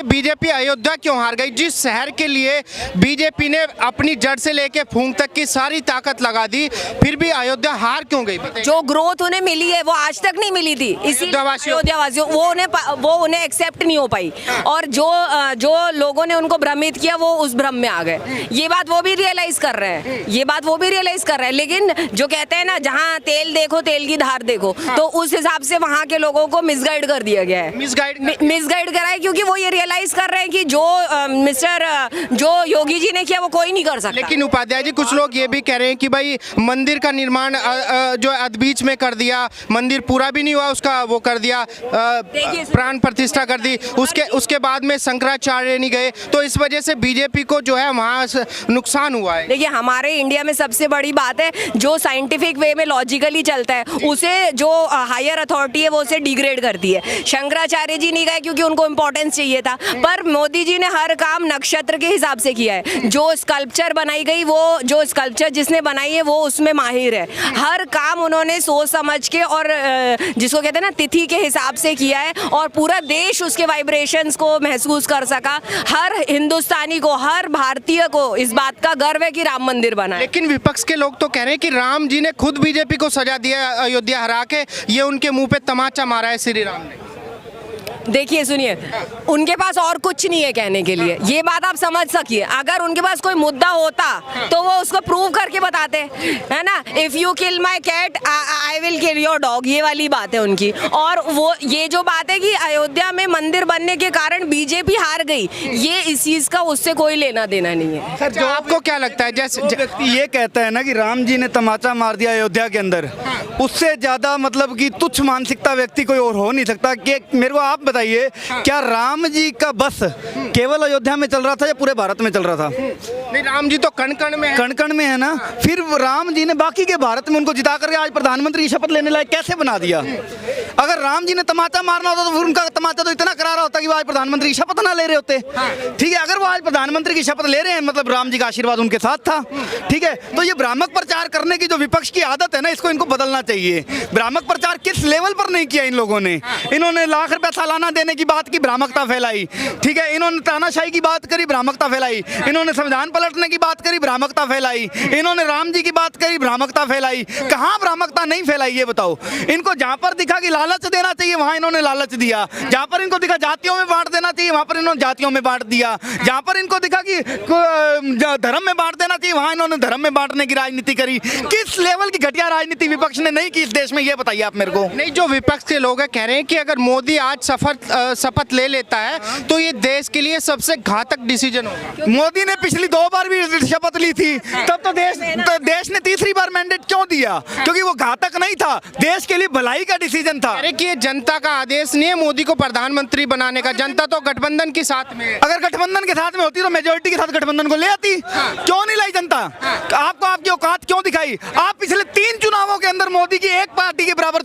BJP Ayodhya क्यों हार गई? जिस शहर के लिए बीजेपी ने अपनी जड़ से लेके फूंक तक की सारी ताकत लगा दी, फिर भी अयोध्या हार क्यों गई? जो ग्रोथ उन्हें मिली है वो आज तक नहीं मिली थी। इसी अयोध्यावासियों वो उन्हें एक्सेप्ट नहीं हो पाई, और जो लोगों ने उनको भ्रमित किया वो उस भ्रम में आ गए। ये बात वो भी रियलाइज कर रहे हैं, लेकिन जो कहते हैं ना, जहाँ तेल देखो तेल की धार देखो, तो उस हिसाब से वहाँ के लोगों को मिसगाइड कर दिया गया है। मिसगाइड करा है, क्योंकि वो ये रियलाइज कर रहे हैं कि जो योगी जी ने किया वो कोई नहीं कर सकता। लेकिन उपाध्याय जी, कुछ लोग ये भी कह रहे हैं कि भाई मंदिर का निर्माण जो अध बीच में कर दिया, मंदिर पूरा भी नहीं हुआ उसका, वो कर दिया, प्राण प्रतिष्ठा कर दी, उसके बाद में शंकराचार्य नहीं गए, तो इस वजह से बीजेपी को जो है वहाँ नुकसान हुआ है। देखिए, हमारे इंडिया में सबसे बड़ी बात है, जो साइंटिफिक वे में लॉजिकली चलता है उसे जो हायर अथॉरिटी है वो उसे डिग्रेड करती है। शंकराचार्य जी नहीं गए क्योंकि उनको इंपॉर्टेंस चाहिए था, पर मोदी जी ने हर काम नक्षत्र के हिसाब से किया है। जो स्कल्पचर बनाई गई, वो जो स्कल्पचर जिसने बनाई है वो उसमें माहिर है। हर काम उन्होंने सोच समझ के और जिसको कहते हैं ना तिथि के हिसाब से किया है, और पूरा देश उसके वाइब्रेशंस को महसूस कर सका। हर हिंदुस्तानी को, हर भारतीय को इस बात का गर्व है कि राम मंदिर बना है। लेकिन विपक्ष के लोग तो कह रहे हैं कि राम जी ने खुद बीजेपी को सजा दिया, अयोध्या हरा के, ये उनके मुंह पे तमाचा मारा है श्री राम ने। देखिए, सुनिए, उनके पास और कुछ नहीं है कहने के लिए, ये बात आप समझ सकिए। अगर उनके पास कोई मुद्दा होता तो वो उसको प्रूव करके बताते, है ना। If you kill my cat I will kill your dog, ये वाली बात है उनकी। और वो ये जो बात है कि अयोध्या में मंदिर बनने के कारण बीजेपी हार गई, ये इस चीज का उससे कोई लेना देना नहीं है। सर, जो आपको क्या लगता है, जैसे व्यक्ति ये कहता है ना कि राम जी ने तमाचा मार दिया अयोध्या के अंदर, उससे ज्यादा मतलब कि तुच्छ मानसिकता व्यक्ति कोई और हो नहीं सकता। कि मेरे को आप बताइए, क्या राम जी का बस केवल अयोध्या में चल रहा था या पूरे भारत में चल रहा था? नहीं, राम जी तो कण कण में है। कण कण में है ना। फिर राम जी ने बाकी के भारत में उनको जिता करके आज प्रधानमंत्री की शपथ लेने लायक कैसे बना दिया? अगर राम जी ने तमाचा मारना होता तो फिर उनका तमाचा तो इतना करारा होता कि वो आज प्रधानमंत्री की शपथ ना ले रहे होते। ठीक है, अगर वो आज प्रधानमंत्री की शपथ ले रहे हैं, मतलब राम जी का आशीर्वाद उनके साथ था। ठीक है, तो ये भ्रामक प्रचार करने की जो विपक्ष की आदत है ना, इसको इनको बदलना चाहिए। भ्रामक प्रचार किस लेवल पर नहीं किया इन लोगों ने? इन्होंने लाख रुपया सालाना देने की बात की, भ्रामकता फैलाई। ठीक है, इन्होंने तानाशाही की बात करी, भ्रामकता फैलाई। इन्होंने संविधान पलटने की बात करी, भ्रामकता फैलाई। इन्होंने राम जी की बात करी, भ्रामकता फैलाई। कहाँ भ्रामकता नहीं फैलाई ये बताओ? इनको जहाँ पर दिखा कि लालच देना चाहिए वहाँ इन्होंने लालच दिया, जहाँ पर इनको दिखा जातियों में बांट देना चाहिए वहाँ पर इन्होंने जातियों में बांट दिया, जहाँ पर इनको दिखा कि धर्म में बांट देना चाहिए वहाँ इन्होंने धर्म में बांटने की राजनीति करी। किस लेवल की घटिया राजनीति विपक्ष ने नहीं की इस देश में, ये बताइए आप मेरे को। नहीं, जो विपक्ष के लोग कह रहे हैं कि अगर मोदी आज शपथ ले लेता है तो ये देश के लिए सबसे घातक डिसीजन होगा। मोदी ने पिछली 2 बार भी शपथ ली थी, तब तो देश ने तीसरी बार मैंडेट क्यों दिया? क्योंकि वो घातक नहीं था, देश के लिए भलाई का डिसीजन था। अरे कि ये जनता का आदेश नहीं है मोदी को प्रधानमंत्री बनाने का, जनता तो गठबंधन के साथ में है। अगर गठबंधन के साथ में होती तो मेजोरिटी के साथ गठबंधन को ले आती। क्यों नहीं लाई जनता? आपको आपकी औकात क्यों दिखाई? आप पिछले 3 चुनावों के अंदर मोदी की एक पार्टी के बराबर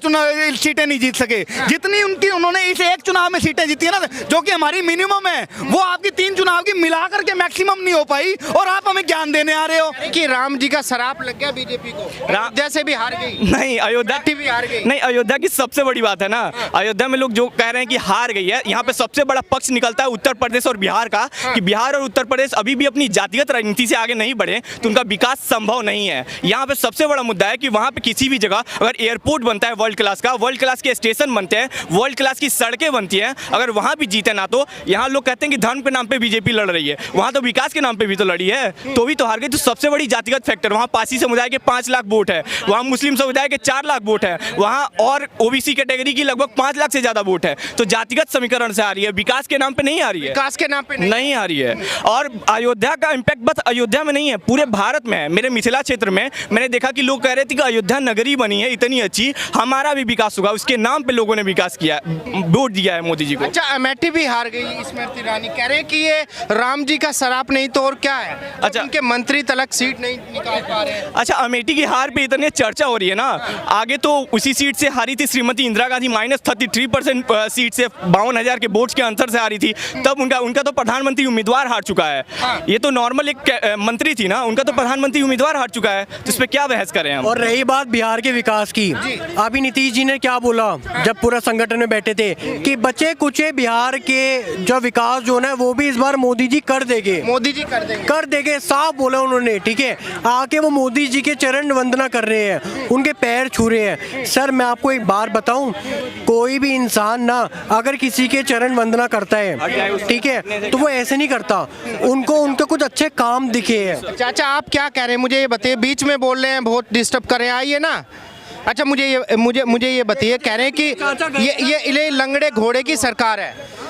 सीटें नहीं जीत सके, जितनी उन्होंने इस एक चुनाव में सीटें जीती है ना, जो कि हमारी मिनिमम है, वो आपकी 3 चुनाव की मिलाकर के मैक्सिमम नहीं हो पाई, और आप हमें ज्ञान देने आ रहे हो कि राम जी का शराप लग गया बीजेपी को, अयोध्या से भी हार गई। नहीं, अयोध्या भी हार गई। नहीं, अयोध्या की सबसे बड़ी बात है ना, अयोध्या में लोग जो कह रहे हैं कि हार गई है, यहाँ पे सबसे बड़ा पक्ष निकलता है उत्तर प्रदेश और बिहार का, कि बिहार और उत्तर प्रदेश अभी भी अपनी जातिगत राजनीति से आगे नहीं बढ़े तो उनका विकास संभव नहीं है। यहाँ पे सबसे बड़ा मुद्दा है कि वहाँ पे किसी भी जगह अगर एयरपोर्ट बनता है वर्ल्ड क्लास का, वर्ल्ड क्लास के स्टेशन बनते हैं, वर्ल्ड क्लास की सड़कें बनती हैं, अगर वहाँ भी जीते ना, तो यहाँ लोग कहते हैं कि धर्म के नाम पे बीजेपी लड़ रही है, वहाँ तो विकास के नाम पे भी तो लड़ी है, तो भी तो हार गई। तो सबसे बड़ी जातिगत फैक्टर, वहाँ पासी समुदाय के 5 लाख वोट है, वहाँ मुस्लिम समुदाय के 4 लाख वोट है, वहाँ और ओबीसी कैटेगरी की लगभग 5 लाख से ज्यादा वोट है। तो जातिगत समीकरण से आ रही है, विकास के नाम पे नहीं आ रही है, विकास के नाम पे नहीं आ रही है। और अयोध्या का इम्पैक्ट बस अयोध्या में नहीं है, पूरे भारत में है। मेरे मिथिला क्षेत्र में मैंने देखा कि लोग कह रहे थे कि अयोध्या नगरी बनी है इतनी अच्छी, हमारा भी विकास होगा, उसके नाम पे लोगों ने विकास किया, वोट दिया है मोदी जी को। अच्छा, अमेठी भी हार गई स्मृति ईरानी, कह रहे हैं कि ये राम जी का शराप नहीं तो और क्या है? अच्छा, उनके मंत्री तलक सीट नहीं निकाल पा रहे हैं। अच्छा, अमेठी की हार पे इतनी चर्चा हो रही है ना, आगे तो उसी सीट से हारी थी श्रीमती इंदिरा गांधी -33% सीट से 52,000 के वोट्स के अंतर से आ रही थी, तब उनका तो प्रधानमंत्री उम्मीदवार हार चुका है। ये तो नॉर्मल एक मंत्री थी ना, उनका तो प्रधानमंत्री उम्मीदवार हार चुका है, तो इस पे क्या बहस करें हम। और रही बात बिहार के विकास की, अभी नीतीश जी ने क्या बोला जब पूरा संगठन में बैठे थे कि बचे कुचे बिहार के जो विकास जो है वो भी इस बार मोदी जी कर देंगे, मोदी जी कर देंगे। साफ बोला उन्होंने, ठीक है। आके वो मोदी जी के चरण वंदना कर रहे हैं, उनके पैर छू रहे हैं। सर मैं आपको एक बात बताऊं, कोई भी इंसान ना अगर किसी के चरण वंदना करता है, ठीक है, तो वो ऐसे नहीं करता, उनको उनके कुछ अच्छे काम दिखे हैं। चाचा आप क्या कह रहे हैं, मुझे ये बताइए, बीच में बोल रहे हैं, बहुत डिस्टर्ब कर रहे हैं, आइए ना। अच्छा मुझे ये बताइए, कह रहे हैं कि ये लंगड़े घोड़े की सरकार है।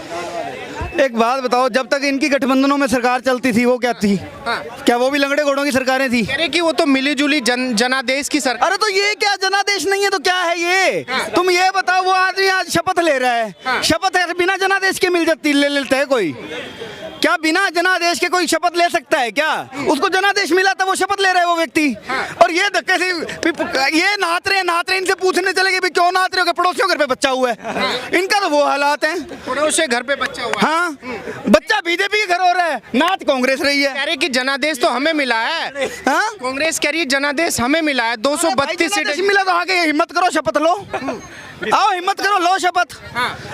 एक बात बताओ, जब तक इनकी गठबंधनों में सरकार चलती थी वो क्या थी? क्या वो भी लंगड़े घोड़ों की सरकारें थी? कह रहे कि वो तो मिली जुली जनादेश की सरकार। अरे तो ये क्या जनादेश नहीं है तो क्या है ये? तुम ये बताओ, वो आदमी आज शपथ ले रहा है, शपथ है बिना जनादेश के मिल जाती ले लेता है कोई? क्या बिना जनादेश के कोई शपथ ले सकता है क्या? उसको जनादेश मिला था, वो शपथ ले रहा है वो व्यक्ति। और ये धक्के से ये नाच रहे, इनसे पूछने चले गए क्यों नाच रहे हो, पड़ोसियों घर पे बच्चा हुआ है। इनका तो वो हालात है, पड़ोसी घर पे बच्चा हुआ है। हाँ, बच्चा बीजेपी के घर हो रहा है, नाच कांग्रेस रही है। कह रहे कि जनादेश तो हमें मिला है। हाँ? कांग्रेस कह रही है जनादेश हमें मिला है, 232 सीटें मिला तो आगे हिम्मत करो, शपथ लो। आओ हिम्मत करो, लो शपथ।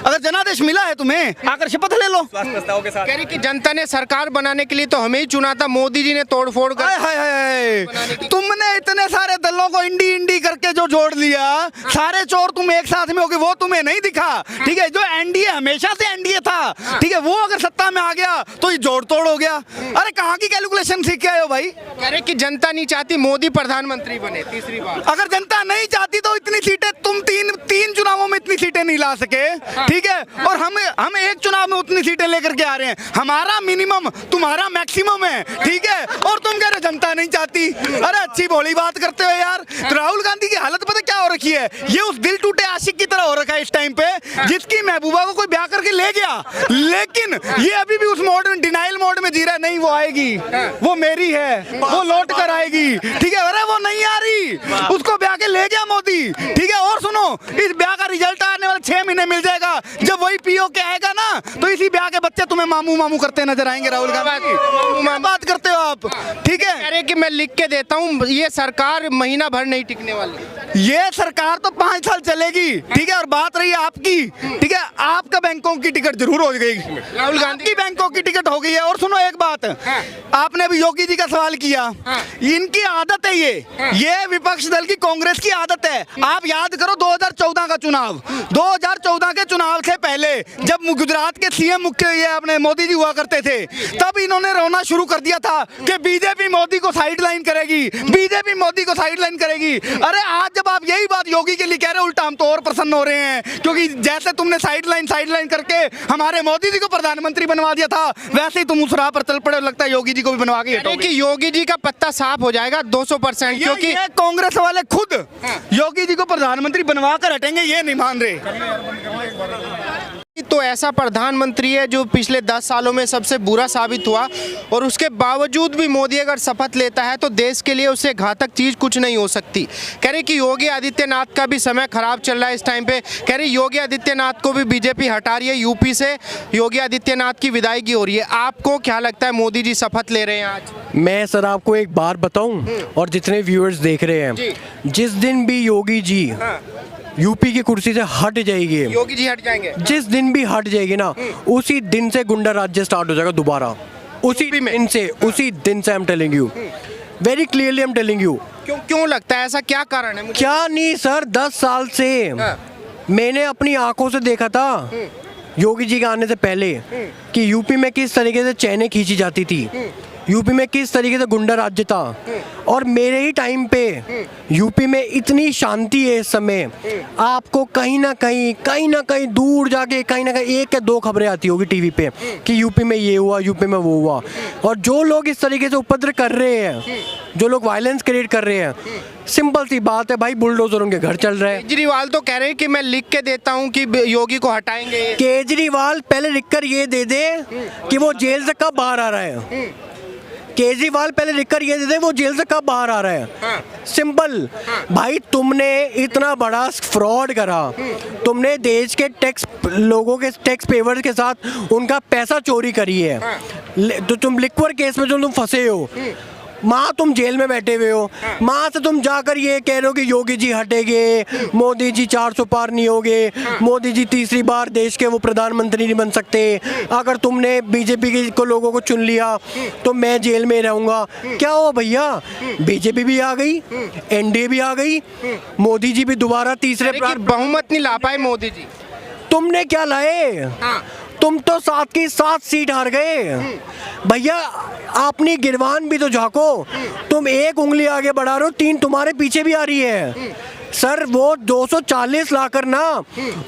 अगर जनादेश मिला है तुम्हें, आकर शपथ ले लो। कह रही कि जनता ने सरकार बनाने के लिए तो हमें ही चुना था, मोदी जी ने तोड़फोड़ कर। तुमने इतने सारे दलों को इंडी करके जो जोड़ लिया, सारे चोर तुम एक साथ में होगे, वो तुम्हें नहीं दिखा, ठीक है? जो एनडीए हमेशा से एनडीए था, ठीक है, वो अगर सत्ता में आ गया तो ये जोड़ तोड़ हो गया। अरे कहाँ की कैलकुलेशन सीख के आए हो भाई? कह रहे कि जनता नहीं चाहती मोदी प्रधानमंत्री बने तीसरी बार। अगर जनता नहीं चाहती तो इतनी सीटें तुम तीन चुनावों में इतनी सीटें नहीं ला सके, ठीक है? और हम एक चुनाव में उतनी सीटें लेकर के आ रहे हैं। हमारा मिनिमम तुम्हारा मैक्सिमम है, ठीक है? और तुम कह रहे जनता नहीं चाहती। अरे अच्छी भोली बात करते हो यार। तो राहुल गांधी की हालत पता क्या हो रखी है? ये उस दिल टूटे आशिक की तरह हो रखा है इस टाइम पे, जिसकी महबूबा को कोई ब्याह करके ले गया, लेकिन ये अभी भी उस मोड में, डिनाइल मोड में जी रहा है। नहीं वो आएगी, वो मेरी है, वो लौट कर आएगी, ठीक है? अरे वो नहीं आ रही, उसको ब्याह के ले गया मोदी, ठीक है? और सुनो, इस ब्याह का रिजल्ट आने वाले 6 महीने मिल जाएगा। जब वही पीओ के आएगा ना, तो इसी ब्याह के बच्चे तुम्हें मामू मामू करते नजर आएंगे। राहुल गांधी क्या बात करते हो आप, ठीक है? कह रहे कि मैं लिख के देता हूँ, ये सरकार महीना भर नहीं टिकने वाली। ये सरकार तो 5 साल चलेगी, ठीक है? और बात रही आपकी, ठीक है, आपका बैंकों की टिकट जरूर हो गई, राहुल गांधी की बैंकों की टिकट हो गई है। और सुनो एक बात, आपने अभी योगी जी का सवाल किया, इनकी आदत है ये विपक्ष दल की कांग्रेस की आदत है। आप याद करो 2014 का चुनाव, 2014 के चुनाव से पहले जब गुजरात के सीएम मुख्य ये अपने मोदी जी हुआ करते थे, तब इन्होंने रोना शुरू कर दिया था कि बीजेपी मोदी को साइडलाइन करेगी, बीजेपी मोदी को साइडलाइन करेगी। अरे आज जब आप यही बात योगी के लिए कह रहे हो, उल्टा हम तो और प्रसन्न हो रहे हैं, क्योंकि जैसे तुमने साइडलाइन करके हमारे मोदी जी को प्रधानमंत्री बनवा दिया था, वैसे ही तुम उस राह पर चल पड़े। लगता है योगी जी को भी बनवा के हटोगे। कि योगी जी का पत्ता साफ हो जाएगा 200%, क्योंकि कांग्रेस वाले खुद योगी जी को प्रधानमंत्री बनवा कर हटेंगे, ये नहीं मान रहे। तो ऐसा प्रधानमंत्री है जो पिछले 10 सालों में सबसे बुरा साबित हुआ, और उसके बावजूद भी मोदी अगर शपथ लेता है तो देश के लिए उससे घातक चीज कुछ नहीं हो सकती। कह रहे कि योगी आदित्यनाथ का भी समय खराब चल रहा है इस टाइम पे। कह रहे योगी आदित्यनाथ को भी बीजेपी हटा रही है, यूपी से योगी आदित्यनाथ की विदायगी हो रही है। आपको क्या लगता है, मोदी जी शपथ ले रहे हैं आज? मैं सर आपको एक बात बताऊं, और जितने व्यूअर्स देख रहे हैं, जिस दिन भी योगी जी यूपी की कुर्सी से हट जाएगी, योगी जी हट जाएंगे, जिस दिन भी हट जाएगी ना, उसी दिन से गुंडा राज्य स्टार्ट हो जाएगा दोबारा। उसी दिन से I am telling you, very clearly I am telling you. क्यों लगता है ऐसा, क्या कारण है? क्या नहीं सर, 10 साल से मैंने अपनी आंखों से देखा था योगी जी के आने से पहले कि यूपी में किस तरीके से चैनें खींची जाती थी, यूपी में किस तरीके से गुंडा राज्य था। और मेरे ही टाइम पे यूपी में इतनी शांति है इस समय, आपको कहीं ना कहीं दूर जाके कहीं ना कहीं 1 या 2 खबरें आती होगी टीवी पे कि यूपी में ये हुआ, यूपी में वो हुआ। और जो लोग इस तरीके से उपद्रव कर रहे हैं, जो लोग वायलेंस क्रिएट कर रहे हैं, सिंपल सी बात है भाई, बुलडोजर उनके घर चल रहे हैं। केजरीवाल तो कह रहे हैं कि मैं लिख के देता हूं कि योगी को हटाएंगे। केजरीवाल पहले लिख कर ये दे दे कि वो जेल से कब बाहर आ रहा है। केजरीवाल पहले लिख कर ये देते वो जेल से कब बाहर आ रहा है। सिंपल। भाई तुमने इतना बड़ा फ्रॉड करा, तुमने देश के टैक्स लोगों के टैक्स पेवर्स के साथ उनका पैसा चोरी करी है। तो तुम लिक्वर केस में जो तुम फंसे हो, माँ तुम जेल में बैठे हुए हो, माँ से तुम जाकर ये कह रहे हो कि योगी जी हटेंगे, मोदी जी 400 पार नहीं होगे, मोदी जी तीसरी बार देश के वो प्रधानमंत्री नहीं बन सकते, अगर तुमने बीजेपी को लोगों को चुन लिया तो मैं जेल में रहूँगा। क्या हुआ भैया, बीजेपी भी आ गई, एनडीए भी आ गई, मोदी जी भी दोबारा तीसरे बार बहुमत नहीं ला पाए मोदी जी। तुमने क्या लाए? तुम तो 7 की 7 सीट हार गए भैया। अपनी गिरवान भी तो झांको, तुम एक उंगली आगे बढ़ा रहे हो, 3 तुम्हारे पीछे भी आ रही है। सर वो 240 लाकर ना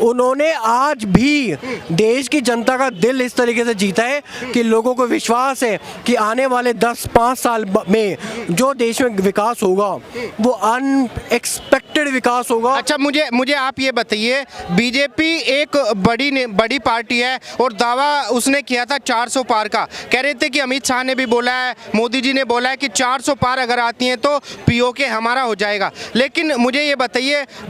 उन्होंने आज भी देश की जनता का दिल इस तरीके से जीता है कि लोगों को विश्वास है कि आने वाले 10-5 साल में जो देश में विकास होगा वो अनएक्सपेक्टेड विकास होगा। अच्छा मुझे आप ये बताइए, बीजेपी एक बड़ी पार्टी है और दावा उसने किया था 400 पार का। कह रहे थे कि अमित शाह ने भी बोला है, मोदी जी ने बोला है कि 400 पार अगर आती हैं तो पीओके हमारा हो जाएगा। लेकिन मुझे ये बताइए,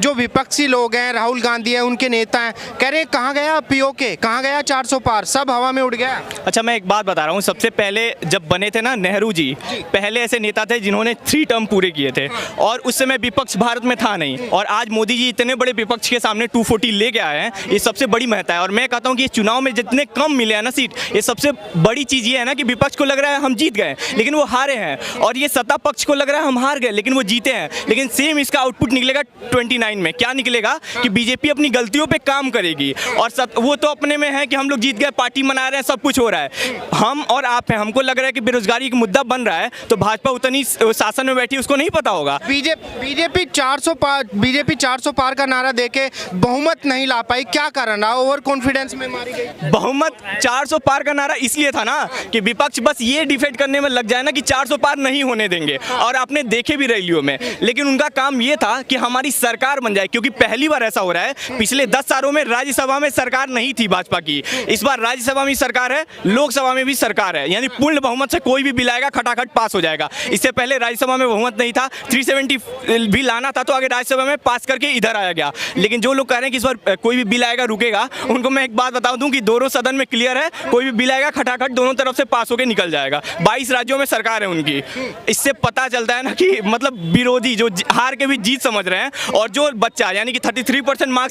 जो विपक्षी लोग हैं, राहुल गांधी है, उनके नेता हैं, कह रहे हैं कहाँ गया पीओके, कहाँ गया 400 पार, सब हवा में उड़ गया। अच्छा मैं एक बात बता रहा हूँ, सबसे पहले जब बने थे ना नेहरू जी, पहले ऐसे नेता थे जिन्होंने 3 टर्म पूरे किए थे और उस समय विपक्ष भारत में था नहीं, और आज मोदी जी इतने बड़े विपक्ष के सामने 240 ले के आए हैं, ये सबसे बड़ी महत्ता है। और मैं कहता हूँ कि चुनाव में जितने कम मिले हैं ना सीट, ये सबसे बड़ी चीज़ ये है ना कि विपक्ष को लग रहा है हम जीत गए लेकिन वो हारे हैं, और ये सत्ता पक्ष को लग रहा है हम हार गए लेकिन वो जीते हैं। लेकिन सेम इसका आउटपुट निकलेगा 29 में। क्या निकलेगा कि बीजेपी अपनी गलतियों पे काम करेगी, और वो तो अपने में है कि हम लोग जीत गए, पार्टी मना रहे हैं, सब कुछ हो रहा है। हम और आप हैं, हमको लग रहा है कि बेरोजगारी का मुद्दा बन रहा है, तो भाजपा उतनी शासन में बैठी उसको नहीं पता होगा। बीजेपी 400 पार का नारा देके बहुमत नहीं ला पाई, क्या कारण रहा? ओवर कॉन्फिडेंस में मारी गई बहुमत। 400 पार का नारा इसलिए था ना कि विपक्ष बस ये डिफेंड करने में लग जाए ना कि 400 पार नहीं होने देंगे, और आपने देखे भी रैलियों में। लेकिन उनका काम ये था कि हमारी सरकार बन जाए, क्योंकि पहली बार ऐसा हो रहा है, पिछले 10 सालों में राज्यसभा में सरकार नहीं थी भाजपा की, इस बार राज्यसभा में सरकार है, लोकसभा में भी सरकार है, यानी पूर्ण बहुमत से कोई भी बिल आएगा खटाखट पास हो जाएगा। इससे पहले राज्यसभा में बहुमत नहीं था, 370 भी लाना था तो आगे राज्यसभा में पास करके इधर आया गया। लेकिन जो लोग कह रहे हैं कि इस बार कोई भी बिल आएगा रुकेगा, उनको मैं एक बात बता दूं कि दोनों सदन में क्लियर है, कोई भी बिल आएगा खटाखट दोनों तरफ से पास होकर निकल जाएगा। 22 राज्यों में सरकार है उनकी। इससे पता चलता है ना कि मतलब विरोधी जो हार के भी जीत समझ रहे हैं, और जो बच्चा यानी कि 33% मार्क्स